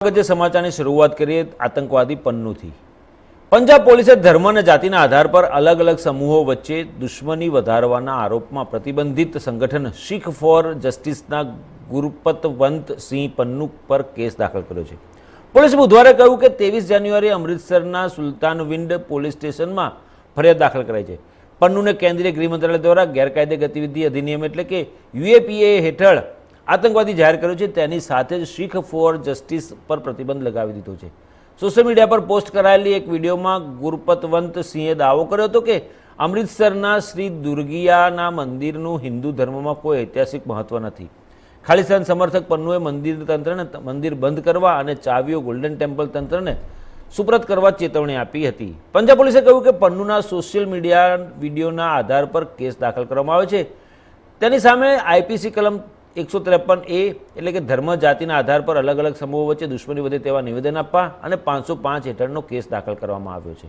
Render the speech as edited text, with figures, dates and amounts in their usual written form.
અગત્ય સમાચારની શરૂઆત કરીએ આતંકવાદી પન્નુથી। પંજાબ પોલીસે ધર્મ અને જાતિના આધાર પર અલગ અલગ સમૂહો વચ્ચે દુશ્મની વધારવાના આરોપમાં પ્રતિબંધિત સંગઠન શીખ ફોર જસ્ટિસના ગુરપતવંત સિંહ પન્નુ પર કેસ દાખલ કર્યો છે। પોલીસે બુધવારે કહ્યું કે 23 જાન્યુઆરીએ અમૃતસરના સુલતાનવિંડ પોલીસ સ્ટેશનમાં ફરિયાદ દાખલ કરાઈ છે। પન્નુને કેન્દ્રીય ગૃહ મંત્રાલય દ્વારા ગેરકાયદે ગતિવિધિ અધિનિયમ એટલે કે UAPA હેઠળ આતંકવાદી જાહેર કર્યો છે। તેની સાથે જ શીખ ફોર જસ્ટિસ પર પ્રતિબંધ લગાવી દીધો છે। સોશિયલ મીડિયા પર પોસ્ટ કરાયેલી એક વિડીયોમાં ગુરપતવંત સિંહે દાવો કર્યો હતો કે અમૃતસરના શ્રી દુર્ગિયાના મંદિરનું હિન્દુ ધર્મમાં કોઈ ઐતિહાસિક મહત્વ નથી। ખાલિસ્તાન સમર્થક પન્નુએ મંદિર તંત્રને મંદિર બંધ કરવા અને ચાવીઓ ગોલ્ડન ટેમ્પલ તંત્રને સુપ્રત કરવા ચેતવણી આપી હતી। પંજાબ પોલીસે કહ્યું કે પન્નુના સોશિયલ મીડિયા વિડીયોના આધાર પર કેસ દાખલ કરવામાં આવ્યો છે। તેની સામે IPC કલમ 153A એટલે કે ધર્મ જાતિના આધાર પર અલગ અલગ સમૂહો વચ્ચે દુશ્મની વધે તેવા નિવેદન આપવા અને 505 હેઠળનો કેસ દાખલ કરવામાં આવ્યો છે।